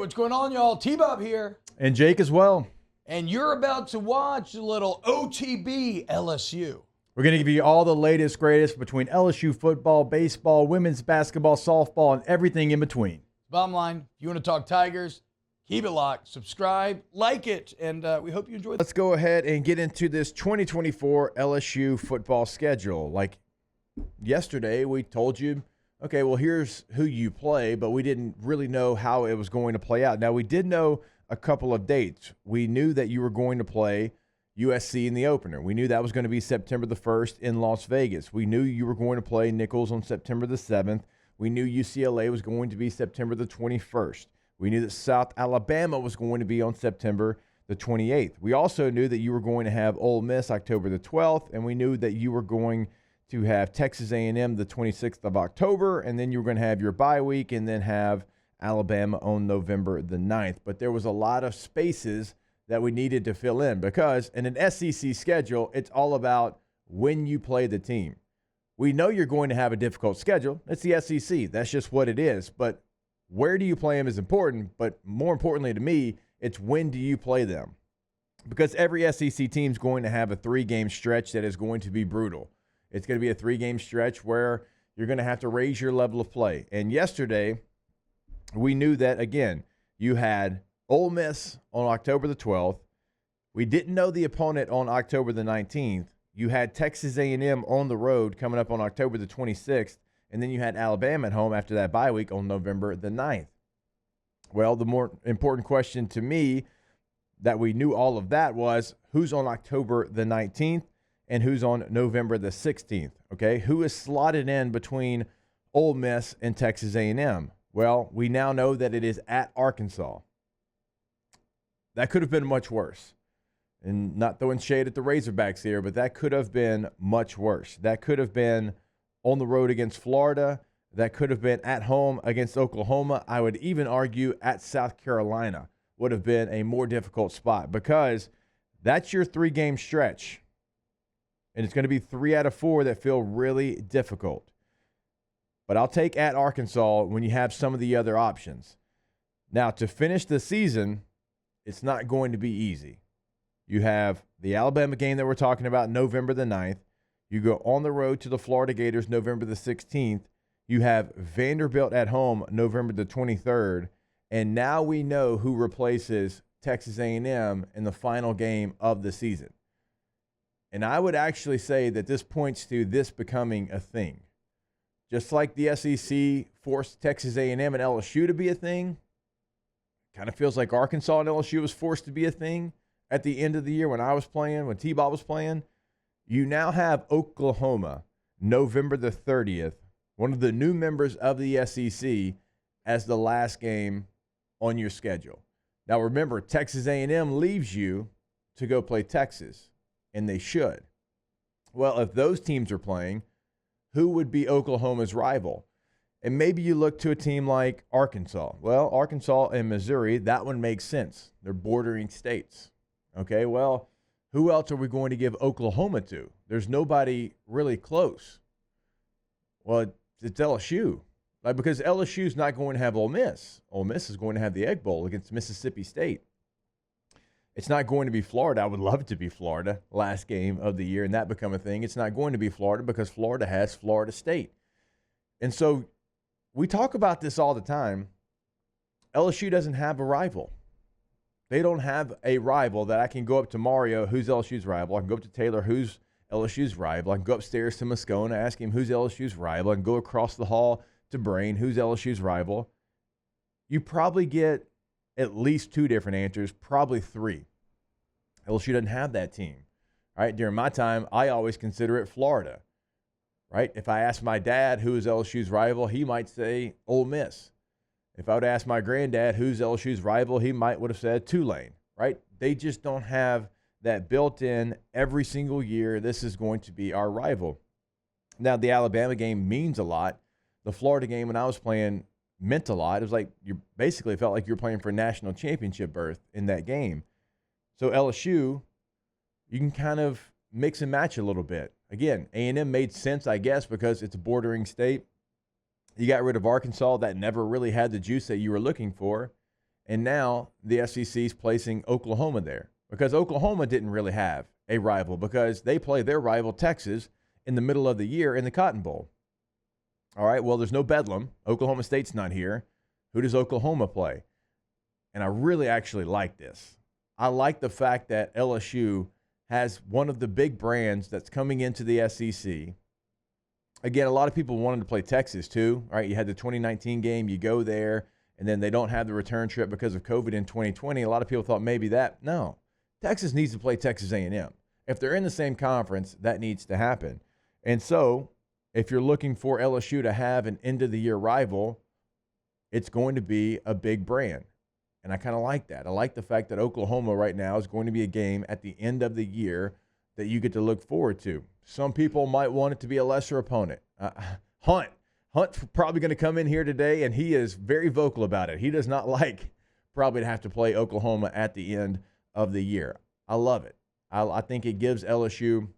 what's going on, y'all? T-Bob here. And Jake as well. And you're about to watch a little OTB LSU. We're going to give you all the latest, greatest between LSU football, baseball, women's basketball, softball, and everything in between. Bottom line, if you want to talk Tigers, keep it locked, subscribe, like it, and we hope you enjoy. Let's go ahead and get into this 2024 LSU football schedule. Like yesterday, we told you, okay, well, here's who you play, but we didn't really know how it was going to play out. Now, we did know a couple of dates. We knew that you were going to play USC in the opener. We knew that was going to be September the 1st in Las Vegas. We knew you were going to play Nichols on September the 7th. We knew UCLA was going to be September the 21st. We knew that South Alabama was going to be on September the 28th. We also knew that you were going to have Ole Miss October the 12th, and we knew that you were going to have Texas A&M the 26th of October, and then you were going to have your bye week and then have Alabama on November the 9th. But there was a lot of spaces that we needed to fill in because in an SEC schedule, it's all about when you play the team. We know you're going to have a difficult schedule. It's the SEC. That's just what it is. But where do you play them is important. But more importantly to me, it's when do you play them? Because every SEC team is going to have a 3-game stretch that is going to be brutal. It's going to be a 3-game stretch where you're going to have to raise your level of play. And yesterday, we knew that, again, you had Ole Miss on October the 12th. We didn't know the opponent on October the 19th. You had Texas A&M on the road coming up on October the 26th, and then you had Alabama at home after that bye week on November the 9th. Well, the more important question to me that we knew all of that was who's on October the 19th and who's on November the 16th, okay? Who is slotted in between Ole Miss and Texas A&M? Well, we now know that it is at Arkansas. That could have been much worse. And not throwing shade at the Razorbacks here, but that could have been much worse. That could have been on the road against Florida. That could have been at home against Oklahoma. I would even argue at South Carolina would have been a more difficult spot because that's your 3-game stretch. And it's going to be 3 out of 4 that feel really difficult. But I'll take at Arkansas when you have some of the other options. Now, to finish the season, it's not going to be easy. You have the Alabama game that we're talking about November the 9th. You go on the road to the Florida Gators November the 16th. You have Vanderbilt at home November the 23rd. And now we know who replaces Texas A&M in the final game of the season. And I would actually say that this points to this becoming a thing. Just like the SEC forced Texas A&M and LSU to be a thing, kind of feels like Arkansas and LSU was forced to be a thing at the end of the year when I was playing, when T-Bob was playing. You now have Oklahoma, November the 30th, one of the new members of the SEC, as the last game on your schedule. Now remember, Texas A&M leaves you to go play Texas, and they should. Well, if those teams are playing, who would be Oklahoma's rival? And maybe you look to a team like Arkansas. Well, Arkansas and Missouri, that one makes sense. They're bordering states. Okay, well, who else are we going to give Oklahoma to? There's nobody really close. Well, it's LSU. Like, because LSU's not going to have Ole Miss. Ole Miss is going to have the Egg Bowl against Mississippi State. It's not going to be Florida. I would love it to be Florida, last game of the year, and that become a thing. It's not going to be Florida because Florida has Florida State. And so we talk about this all the time. LSU doesn't have a rival. They don't have a rival that I can go up to Mario, who's LSU's rival. I can go up to Taylor, who's LSU's rival. I can go upstairs to Moscone, ask him who's LSU's rival. I can go across the hall to Brain, who's LSU's rival. You probably get at least 2 different answers, probably 3. LSU doesn't have that team. All right, during my time, I always consider it Florida. Right? If I ask my dad who is LSU's rival, he might say Ole Miss. If I would ask my granddad who's LSU's rival, he would have said Tulane. Right? They just don't have that built in every single year. This is going to be our rival. Now, the Alabama game means a lot. The Florida game when I was playing meant a lot. It was like you basically felt like you were playing for a national championship berth in that game. So LSU, you can kind of mix and match a little bit. Again, A&M made sense, I guess, because it's a bordering state. You got rid of Arkansas that never really had the juice that you were looking for. And now the SEC is placing Oklahoma there because Oklahoma didn't really have a rival because they play their rival Texas in the middle of the year in the Cotton Bowl. All right, well, there's no Bedlam. Oklahoma State's not here. Who does Oklahoma play? And I really actually like this. I like the fact that LSU has one of the big brands that's coming into the SEC. Again, a lot of people wanted to play Texas too, right? You had the 2019 game, you go there, and then they don't have the return trip because of COVID in 2020. A lot of people thought maybe that. No, Texas needs to play Texas A&M. If they're in the same conference, that needs to happen. And so if you're looking for LSU to have an end-of-the-year rival, it's going to be a big brand. And I kind of like that. I like the fact that Oklahoma right now is going to be a game at the end of the year that you get to look forward to. Some people might want it to be a lesser opponent. Hunt's probably going to come in here today, and he is very vocal about it. He does not like probably to have to play Oklahoma at the end of the year. I love it. I think it gives LSU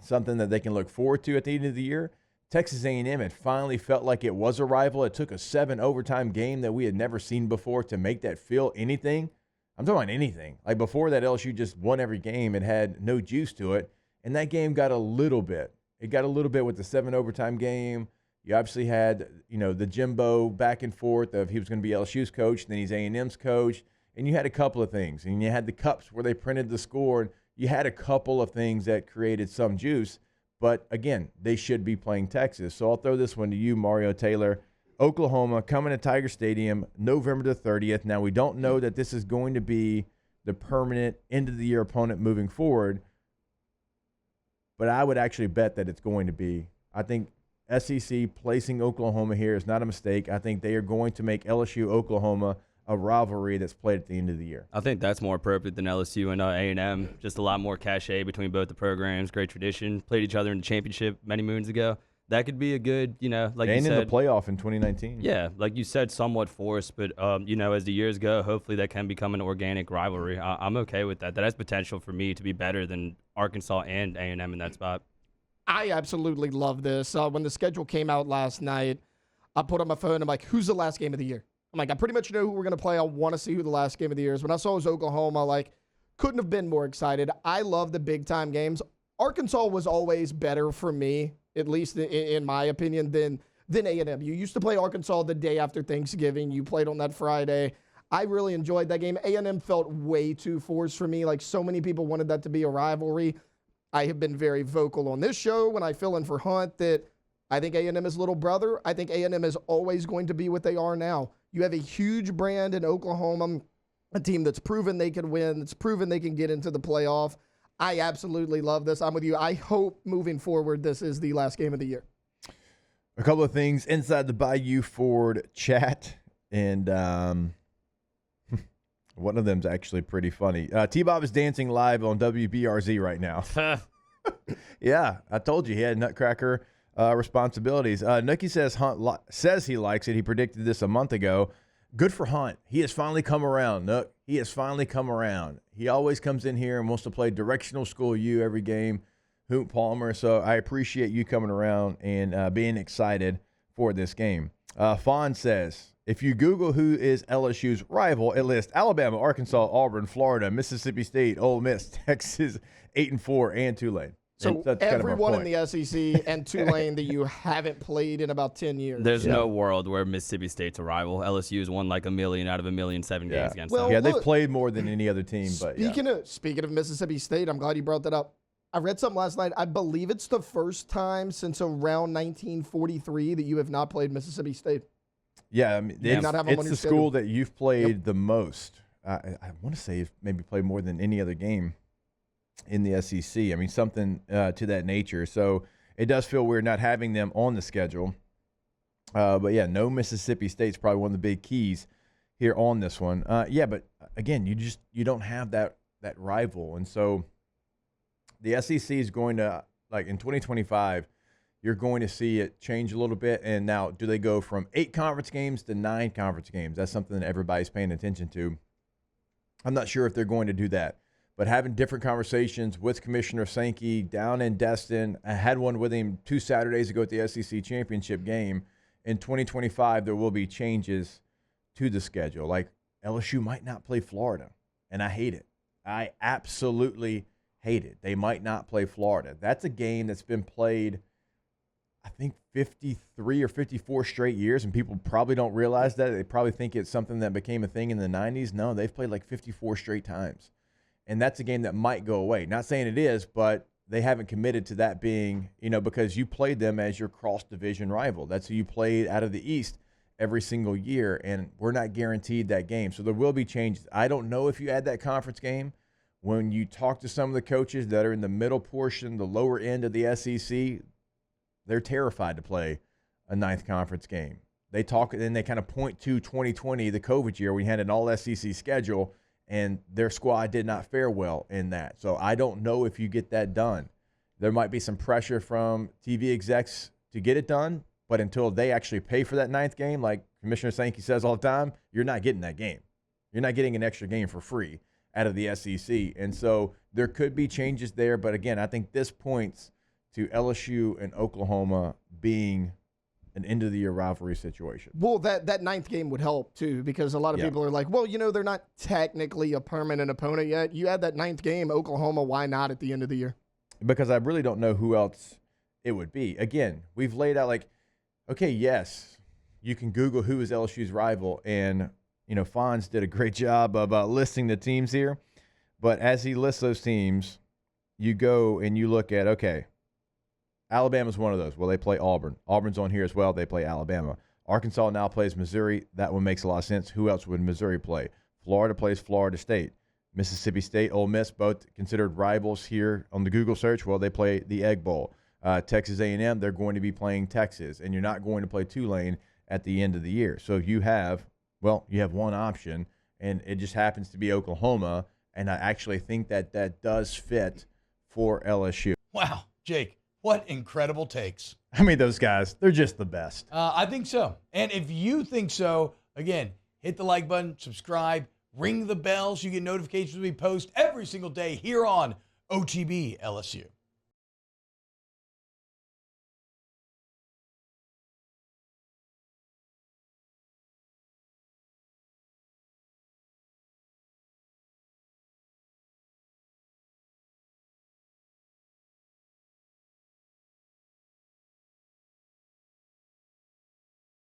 something that they can look forward to at the end of the year. Texas A&M had finally felt like it was a rival. It took a 7-overtime game that we had never seen before to make that feel anything. I'm talking about anything. Like before that, LSU just won every game and had no juice to it. And that game got a little bit. It got a little bit with the 7-overtime game. You obviously had, the Jimbo back and forth of he was going to be LSU's coach, then he's A&M's coach. And you had a couple of things. And you had the cups where they printed the score. And you had a couple of things that created some juice. But, again, they should be playing Texas. So I'll throw this one to you, Mario Taylor. Oklahoma coming to Tiger Stadium November the 30th. Now, we don't know that this is going to be the permanent end-of-the-year opponent moving forward. But I would actually bet that it's going to be. I think SEC placing Oklahoma here is not a mistake. I think they are going to make LSU-Oklahoma a rivalry that's played at the end of the year. I think that's more appropriate than LSU and A&M. Just a lot more cachet between both the programs. Great tradition. Played each other in the championship many moons ago. That could be a good, like you said. And in the playoff in 2019. Yeah, like you said, somewhat forced. But, as the years go, hopefully that can become an organic rivalry. I'm okay with that. That has potential for me to be better than Arkansas and A&M in that spot. I absolutely love this. When the schedule came out last night, I put on my phone. I'm like, who's the last game of the year? I'm like, I pretty much know who we're going to play. I want to see who the last game of the year is. When I saw it was Oklahoma, couldn't have been more excited. I love the big-time games. Arkansas was always better for me, at least in my opinion, than A&M. You used to play Arkansas the day after Thanksgiving. You played on that Friday. I really enjoyed that game. A&M felt way too forced for me. So many people wanted that to be a rivalry. I have been very vocal on this show when I fill in for Hunt that I think A&M is little brother. I think A&M is always going to be what they are now. You have a huge brand in Oklahoma, a team that's proven they can win, that's proven they can get into the playoff. I absolutely love this. I'm with you. I hope moving forward this is the last game of the year. A couple of things inside the Bayou Ford chat, and one of them's actually pretty funny. T-Bob is dancing live on WBRZ right now. Yeah, I told you he had Nutcracker responsibilities. Nookie says Hunt says he likes it. He predicted this a month ago. Good for Hunt. He has finally come around, Nook. He has finally come around. He always comes in here and wants to play directional school U every game, Hoot Palmer. So I appreciate you coming around and being excited for this game. Fawn says, if you Google who is LSU's rival, it lists Alabama, Arkansas, Auburn, Florida, Mississippi State, Ole Miss, Texas, 8-4, and Tulane. So everyone in the SEC and Tulane that you haven't played in about 10 years. There's no world where Mississippi State's a rival. LSU's won like 1 million out of 1,000,007 games against them. Yeah, they've played more than any other team. But Speaking of Mississippi State, I'm glad you brought that up. I read something last night. I believe it's the first time since around 1943 that you have not played Mississippi State. Yeah, I mean, it's the school that you've played the most. I want to say you've maybe played more than any other game in the SEC. I mean, something to that nature. So it does feel weird not having them on the schedule. But, yeah, no Mississippi State's probably one of the big keys here on this one. But, again, you don't have that rival. And so the SEC is going to, in 2025, you're going to see it change a little bit. And now, do they go from 8 conference games to 9 conference games? That's something that everybody's paying attention to. I'm not sure if they're going to do that. But having different conversations with Commissioner Sankey down in Destin, I had one with him 2 Saturdays ago at the SEC championship game. In 2025, there will be changes to the schedule. LSU might not play Florida, and I hate it. I absolutely hate it. They might not play Florida. That's a game that's been played, I think, 53 or 54 straight years, and people probably don't realize that. They probably think it's something that became a thing in the 90s. No, they've played like 54 straight times, and that's a game that might go away. Not saying it is, but they haven't committed to that being, because you played them as your cross-division rival. That's who you played out of the East every single year, and we're not guaranteed that game. So there will be changes. I don't know if you add that conference game. When you talk to some of the coaches that are in the middle portion, the lower end of the SEC, they're terrified to play a ninth conference game. They talk, and they kind of point to 2020, the COVID year, we had an all-SEC schedule, and their squad did not fare well in that. So I don't know if you get that done. There might be some pressure from TV execs to get it done, but until they actually pay for that ninth game, like Commissioner Sankey says all the time, you're not getting that game. You're not getting an extra game for free out of the SEC. And so there could be changes there. But again, I think this points to LSU and Oklahoma being an end-of-the-year rivalry situation. Well, that ninth game would help, too, because a lot of people are like, well, they're not technically a permanent opponent yet. You add that ninth game, Oklahoma, why not at the end of the year? Because I really don't know who else it would be. Again, we've laid out okay, yes, you can Google who is LSU's rival, and Fonz did a great job of listing the teams here. But as he lists those teams, you go and you look at, okay, Alabama's one of those. Well, they play Auburn. Auburn's on here as well. They play Alabama. Arkansas now plays Missouri. That one makes a lot of sense. Who else would Missouri play? Florida plays Florida State. Mississippi State, Ole Miss, both considered rivals here on the Google search. Well, they play the Egg Bowl. Texas A&M, they're going to be playing Texas, and you're not going to play Tulane at the end of the year. So you have one option, and it just happens to be Oklahoma, and I actually think that does fit for LSU. Wow, Jake, what incredible takes. I mean, those guys, they're just the best. I think so. And if you think so, again, hit the like button, subscribe, ring the bell so you get notifications when we post every single day here on OTB LSU.